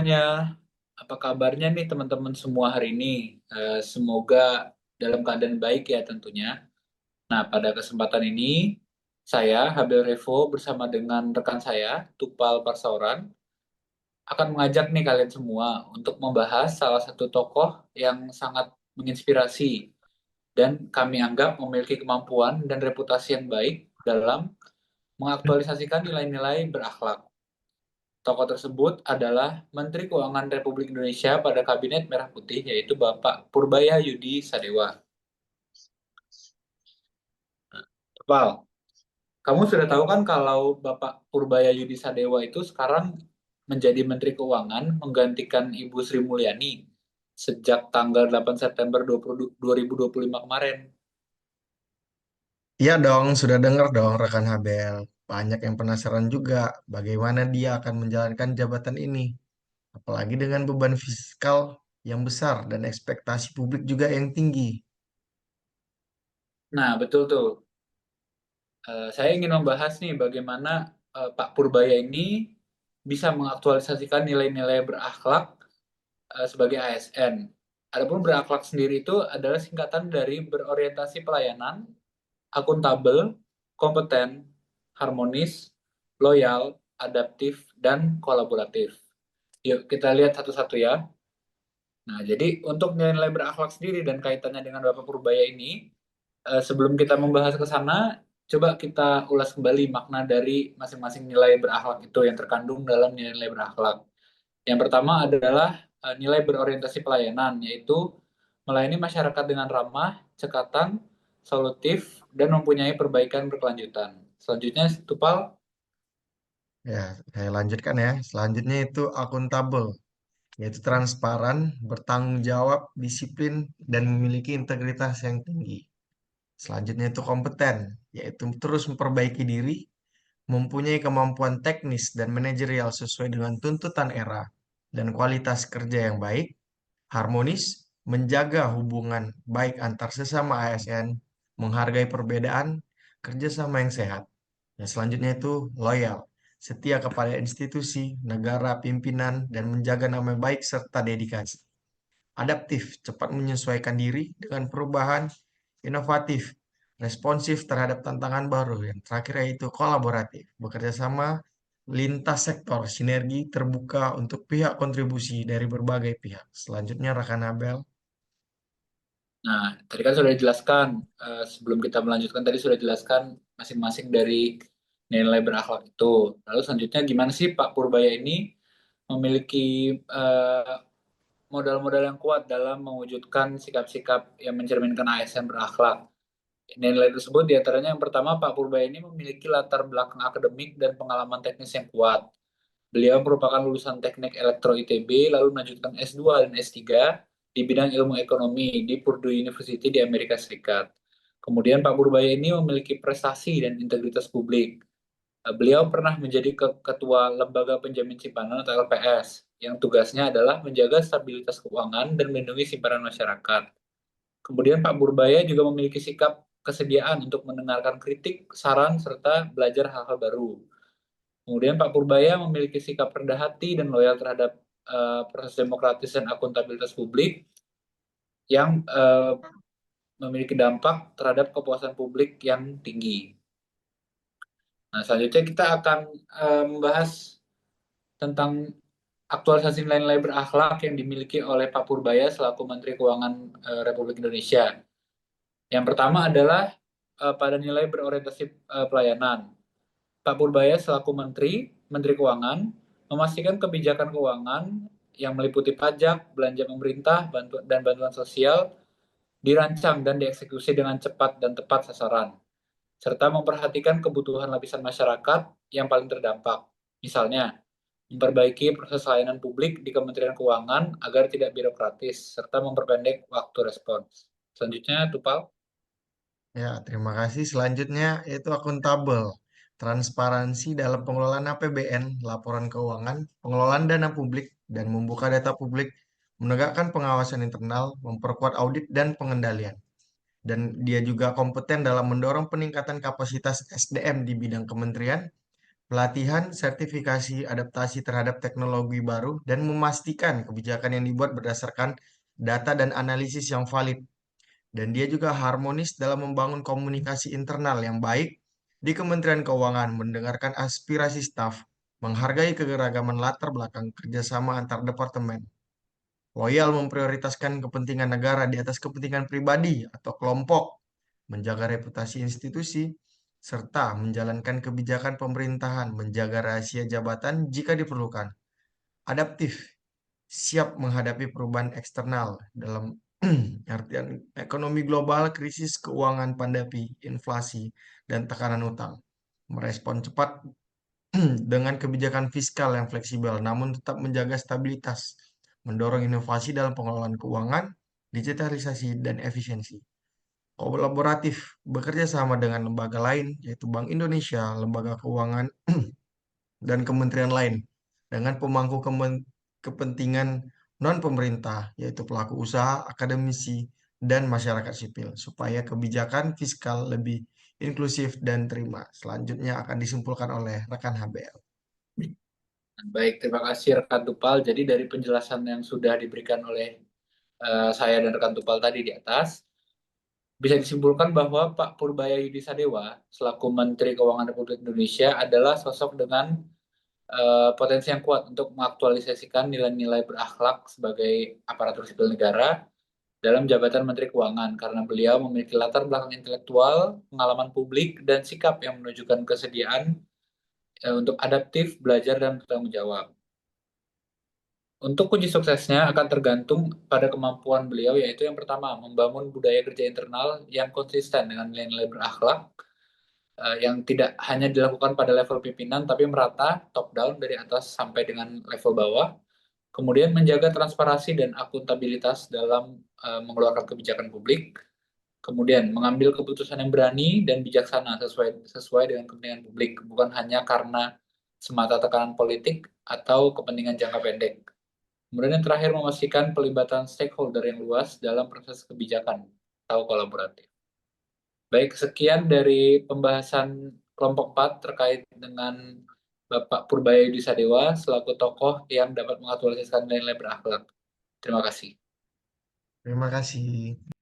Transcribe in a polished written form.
semuanya, apa kabarnya nih teman-teman semua hari ini? Semoga dalam keadaan baik ya tentunya. Nah, pada kesempatan ini, saya, Habel Revo, bersama dengan rekan saya, Tupal Parsauran, akan mengajak nih kalian semua untuk membahas salah satu tokoh yang sangat menginspirasi dan kami anggap memiliki kemampuan dan reputasi yang baik dalam mengaktualisasikan nilai-nilai berakhlak. Tokoh tersebut adalah Menteri Keuangan Republik Indonesia pada Kabinet Merah Putih, yaitu Bapak Purbaya Yudi Sadewa. Val, kamu sudah tahu kan kalau Bapak Purbaya Yudi Sadewa itu sekarang menjadi Menteri Keuangan menggantikan Ibu Sri Mulyani sejak tanggal 8 September 2025 kemarin. Iya dong, sudah dengar dong rekan Habel. Banyak yang penasaran juga bagaimana dia akan menjalankan jabatan ini. Apalagi dengan beban fiskal yang besar dan ekspektasi publik juga yang tinggi. Nah, betul tuh. Saya ingin membahas nih bagaimana Pak Purbaya ini bisa mengaktualisasikan nilai-nilai berakhlak sebagai ASN. Adapun berakhlak sendiri itu adalah singkatan dari berorientasi pelayanan, akuntabel, kompeten, harmonis, loyal, adaptif, dan kolaboratif. Yuk kita lihat satu-satu ya. Nah, jadi untuk nilai-nilai berakhlak sendiri dan kaitannya dengan Bapak Purbaya ini, sebelum kita membahas ke sana, coba kita ulas kembali makna dari masing-masing nilai berakhlak itu yang terkandung dalam nilai-nilai berakhlak. Yang pertama adalah nilai berorientasi pelayanan, yaitu melayani masyarakat dengan ramah, cekatan, solutif, dan mempunyai perbaikan berkelanjutan. Selanjutnya, Tupal. Ya, saya lanjutkan ya. Selanjutnya itu akuntabel, yaitu transparan, bertanggung jawab, disiplin, dan memiliki integritas yang tinggi. Selanjutnya itu kompeten, yaitu terus memperbaiki diri, mempunyai kemampuan teknis dan manajerial sesuai dengan tuntutan era, dan kualitas kerja yang baik, harmonis, menjaga hubungan baik antar sesama ASN, menghargai perbedaan, kerjasama yang sehat. Yang selanjutnya itu loyal, setia kepada institusi, negara, pimpinan, dan menjaga nama baik serta dedikasi. Adaptif, cepat menyesuaikan diri dengan perubahan, inovatif, responsif terhadap tantangan baru. Yang terakhir yaitu kolaboratif, bekerja sama lintas sektor, sinergi terbuka untuk pihak kontribusi dari berbagai pihak. Selanjutnya rekan Abel. Nah, tadi kan sudah dijelaskan, sebelum kita melanjutkan tadi sudah dijelaskan masing-masing dari nilai berakhlak itu. Lalu selanjutnya gimana sih Pak Purbaya ini memiliki eh, modal-modal yang kuat dalam mewujudkan sikap-sikap yang mencerminkan ASN berakhlak. Nilai tersebut diantaranya yang pertama, Pak Purbaya ini memiliki latar belakang akademik dan pengalaman teknis yang kuat. Beliau merupakan lulusan teknik elektro ITB, lalu melanjutkan S2 dan S3 di bidang ilmu ekonomi di Purdue University di Amerika Serikat. Kemudian Pak Purbaya ini memiliki prestasi dan integritas publik. Beliau pernah menjadi ketua Lembaga Penjamin Simpanan atau LPS, yang tugasnya adalah menjaga stabilitas keuangan dan melindungi simpanan masyarakat. Kemudian Pak Purbaya juga memiliki sikap kesediaan untuk mendengarkan kritik, saran, serta belajar hal-hal baru. Kemudian Pak Purbaya memiliki sikap rendah hati dan loyal terhadap proses demokratis dan akuntabilitas publik yang memiliki dampak terhadap kepuasan publik yang tinggi. Nah, selanjutnya kita akan membahas tentang aktualisasi nilai-nilai berakhlak yang dimiliki oleh Pak Purbaya selaku Menteri Keuangan Republik Indonesia. Yang pertama adalah pada nilai berorientasi pelayanan. Pak Purbaya selaku Menteri Keuangan, memastikan kebijakan keuangan yang meliputi pajak, belanja pemerintah, dan bantuan sosial dirancang dan dieksekusi dengan cepat dan tepat sasaran, serta memperhatikan kebutuhan lapisan masyarakat yang paling terdampak. Misalnya, memperbaiki proses layanan publik di Kementerian Keuangan agar tidak birokratis, serta memperpendek waktu respons. Selanjutnya, Tupal. Ya, terima kasih. Selanjutnya yaitu akuntabel. Transparansi dalam pengelolaan APBN, laporan keuangan, pengelolaan dana publik, dan membuka data publik, menegakkan pengawasan internal, memperkuat audit dan pengendalian. Dan dia juga kompeten dalam mendorong peningkatan kapasitas SDM di bidang kementerian, pelatihan, sertifikasi, adaptasi terhadap teknologi baru, dan memastikan kebijakan yang dibuat berdasarkan data dan analisis yang valid. Dan dia juga harmonis dalam membangun komunikasi internal yang baik di Kementerian Keuangan, mendengarkan aspirasi staf, menghargai kegeragaman latar belakang kerjasama antar departemen, loyal memprioritaskan kepentingan negara di atas kepentingan pribadi atau kelompok, menjaga reputasi institusi, serta menjalankan kebijakan pemerintahan, menjaga rahasia jabatan jika diperlukan, adaptif, siap menghadapi perubahan eksternal dalam artian ekonomi global, krisis keuangan, pandemi, inflasi, dan tekanan utang. Merespon cepat dengan kebijakan fiskal yang fleksibel, namun tetap menjaga stabilitas, mendorong inovasi dalam pengelolaan keuangan, digitalisasi, dan efisiensi. Kolaboratif, bekerja sama dengan lembaga lain, yaitu Bank Indonesia, lembaga keuangan, dan kementerian lain dengan pemangku kepentingan non-pemerintah, yaitu pelaku usaha, akademisi, dan masyarakat sipil, supaya kebijakan fiskal lebih inklusif dan terima. Selanjutnya akan disimpulkan oleh rekan HBL. Baik, terima kasih rekan Tupal. Jadi dari penjelasan yang sudah diberikan oleh saya dan rekan Tupal tadi di atas, bisa disimpulkan bahwa Pak Purbaya Yudi Sadewa selaku Menteri Keuangan Republik Indonesia adalah sosok dengan potensi yang kuat untuk mengaktualisasikan nilai-nilai berakhlak sebagai aparatur sipil negara dalam jabatan Menteri Keuangan karena beliau memiliki latar belakang intelektual, pengalaman publik, dan sikap yang menunjukkan kesediaan untuk adaptif, belajar, dan bertanggung jawab. Untuk kunci suksesnya akan tergantung pada kemampuan beliau, yaitu yang pertama, membangun budaya kerja internal yang konsisten dengan nilai-nilai berakhlak, yang tidak hanya dilakukan pada level pimpinan, tapi merata, top down, dari atas sampai dengan level bawah. Kemudian menjaga transparansi dan akuntabilitas dalam mengeluarkan kebijakan publik. Kemudian mengambil keputusan yang berani dan bijaksana sesuai dengan kepentingan publik, bukan hanya karena semata tekanan politik atau kepentingan jangka pendek. Kemudian yang terakhir memastikan pelibatan stakeholder yang luas dalam proses kebijakan atau kolaboratif. Baik, sekian dari pembahasan kelompok 4 terkait dengan Bapak Purbaya Yudi Sadewa selaku tokoh yang dapat mengaktualisasikan nilai-nilai berakhlak. Terima kasih. Terima kasih.